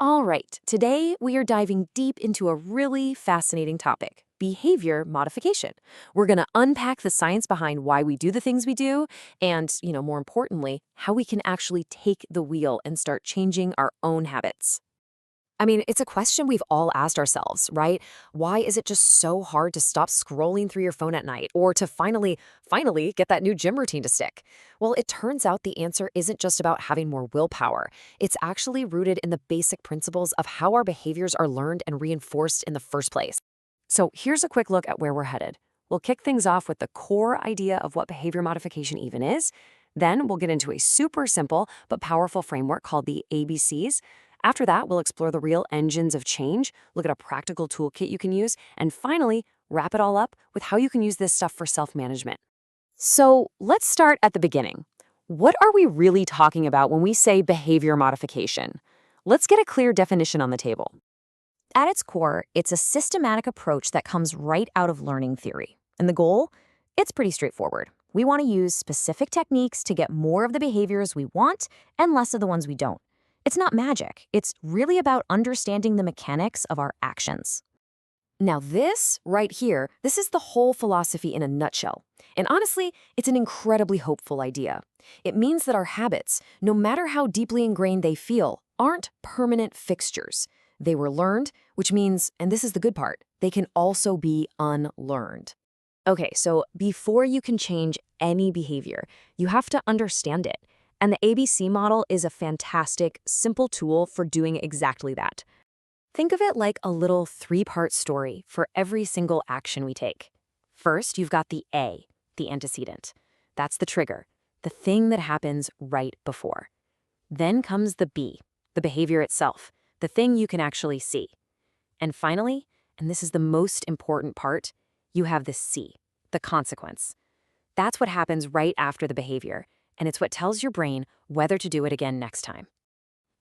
All right, today we are diving deep into a really fascinating topic, behavior modification. We're going to unpack the science behind why we do the things we do and, more importantly, how we can actually take the wheel and start changing our own habits. I mean, it's a question we've all asked ourselves, right? Why is it just so hard to stop scrolling through your phone at night or to finally get that new gym routine to stick? Well, it turns out the answer isn't just about having more willpower. It's actually rooted in the basic principles of how our behaviors are learned and reinforced in the first place. So here's a quick look at where we're headed. We'll kick things off with the core idea of what behavior modification even is. Then we'll get into a super simple but powerful framework called the ABCs. After that, we'll explore the real engines of change, look at a practical toolkit you can use, and finally, wrap it all up with how you can use this stuff for self-management. So let's start at the beginning. What are we really talking about when we say behavior modification? Let's get a clear definition on the table. At its core, it's a systematic approach that comes right out of learning theory. And the goal? It's pretty straightforward. We want to use specific techniques to get more of the behaviors we want and less of the ones we don't. It's not magic. It's really about understanding the mechanics of our actions. Now this, right here, this is the whole philosophy in a nutshell. And honestly, it's an incredibly hopeful idea. It means that our habits, no matter how deeply ingrained they feel, aren't permanent fixtures. They were learned, which means, and this is the good part, they can also be unlearned. Okay, so before you can change any behavior, you have to understand it. And the ABC model is a fantastic, simple tool for doing exactly that. Think of it like a little three-part story for every single action we take. First, you've got the A, the antecedent. That's the trigger, the thing that happens right before. Then comes the B, the behavior itself, the thing you can actually see. And finally, and this is the most important part, you have the C, the consequence. That's what happens right after the behavior. And it's what tells your brain whether to do it again next time.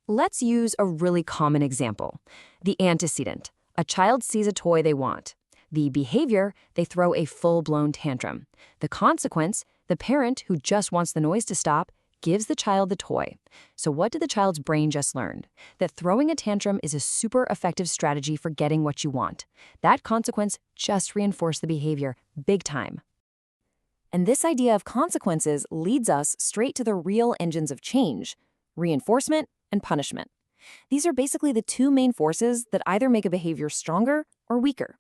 Let's use a really common example. The antecedent. A child sees a toy they want. The behavior, they throw a full-blown tantrum. The consequence, the parent who just wants the noise to stop, gives the child the toy. So what did the child's brain just learn? That throwing a tantrum is a super effective strategy for getting what you want. That consequence just reinforced the behavior big time. And this idea of consequences leads us straight to the real engines of change, reinforcement and punishment. These are basically the two main forces that either make a behavior stronger or weaker.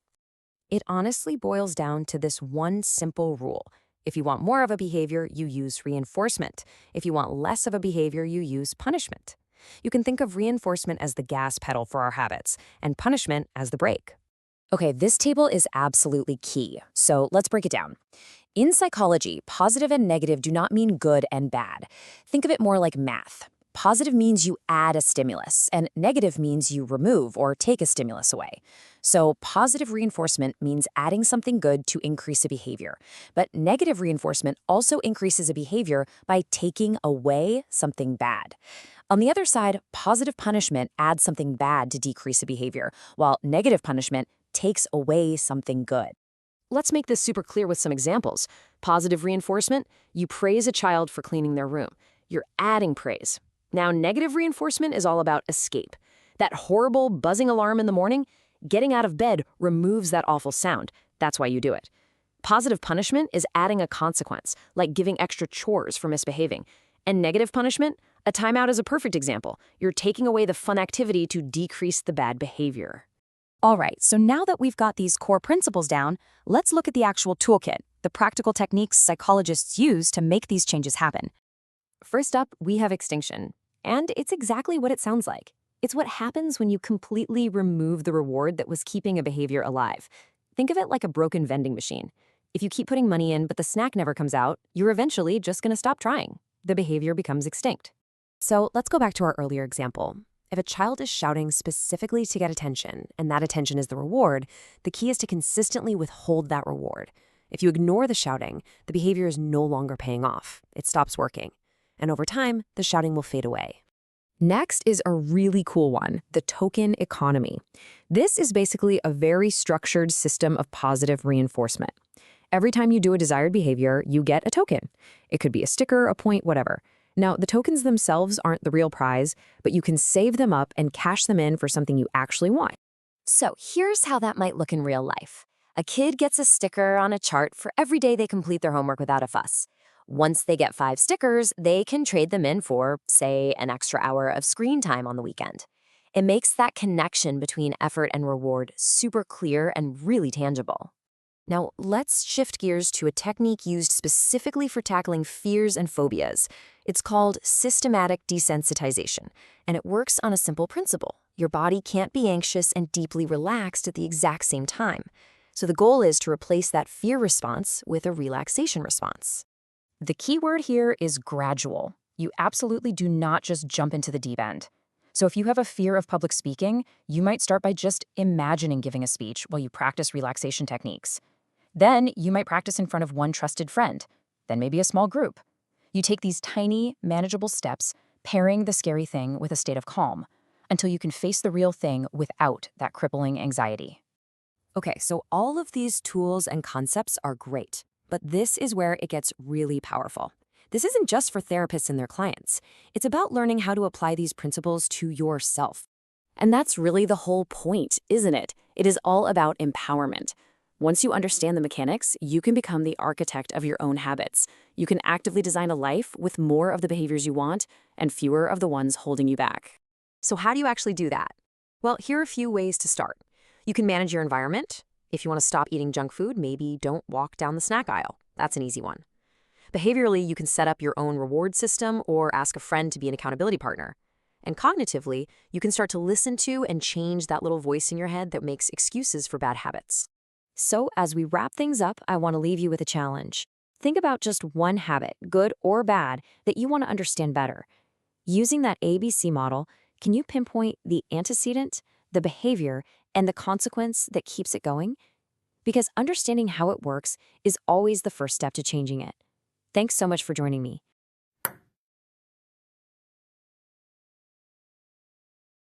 It honestly boils down to this one simple rule. If you want more of a behavior, you use reinforcement. If you want less of a behavior, you use punishment. You can think of reinforcement as the gas pedal for our habits, and punishment as the brake. Okay, this table is absolutely key, so let's break it down. In psychology, positive and negative do not mean good and bad. Think of it more like math. Positive means you add a stimulus, and negative means you remove or take a stimulus away. So positive reinforcement means adding something good to increase a behavior. But negative reinforcement also increases a behavior by taking away something bad. On the other side, positive punishment adds something bad to decrease a behavior, while negative punishment takes away something good. Let's make this super clear with some examples. Positive reinforcement, you praise a child for cleaning their room. You're adding praise. Now, negative reinforcement is all about escape. That horrible buzzing alarm in the morning, getting out of bed removes that awful sound. That's why you do it. Positive punishment is adding a consequence, like giving extra chores for misbehaving. And negative punishment, a timeout is a perfect example. You're taking away the fun activity to decrease the bad behavior. All right, so now that we've got these core principles down, let's look at the actual toolkit, the practical techniques psychologists use to make these changes happen. First up, we have extinction. And it's exactly what it sounds like. It's what happens when you completely remove the reward that was keeping a behavior alive. Think of it like a broken vending machine. If you keep putting money in but the snack never comes out, you're eventually just going to stop trying. The behavior becomes extinct. So let's go back to our earlier example. If a child is shouting specifically to get attention, and that attention is the reward, the key is to consistently withhold that reward. If you ignore the shouting, the behavior is no longer paying off. It stops working. And over time, the shouting will fade away. Next is a really cool one, the token economy. This is basically a very structured system of positive reinforcement. Every time you do a desired behavior, you get a token. It could be a sticker, a point, whatever. Now, the tokens themselves aren't the real prize, but you can save them up and cash them in for something you actually want. So here's how that might look in real life. A kid gets a sticker on a chart for every day they complete their homework without a fuss. Once they get 5 stickers, they can trade them in for, say, an extra hour of screen time on the weekend. It makes that connection between effort and reward super clear and really tangible. Now, let's shift gears to a technique used specifically for tackling fears and phobias. It's called systematic desensitization, and it works on a simple principle. Your body can't be anxious and deeply relaxed at the exact same time. So the goal is to replace that fear response with a relaxation response. The key word here is gradual. You absolutely do not just jump into the deep end. So if you have a fear of public speaking, you might start by just imagining giving a speech while you practice relaxation techniques. Then you might practice in front of one trusted friend, then maybe a small group. You take these tiny, manageable steps, pairing the scary thing with a state of calm, until you can face the real thing without that crippling anxiety. Okay, so all of these tools and concepts are great, but this is where it gets really powerful. This isn't just for therapists and their clients. It's about learning how to apply these principles to yourself. And that's really the whole point, isn't it? It is all about empowerment. Once you understand the mechanics, you can become the architect of your own habits. You can actively design a life with more of the behaviors you want and fewer of the ones holding you back. So how do you actually do that? Well, here are a few ways to start. You can manage your environment. If you want to stop eating junk food, maybe don't walk down the snack aisle. That's an easy one. Behaviorally, you can set up your own reward system or ask a friend to be an accountability partner. And cognitively, you can start to listen to and change that little voice in your head that makes excuses for bad habits. So as we wrap things up, I want to leave you with a challenge. Think about just one habit, good or bad, that you want to understand better. Using that ABC model, can you pinpoint the antecedent, the behavior, and the consequence that keeps it going? Because understanding how it works is always the first step to changing it. Thanks so much for joining me.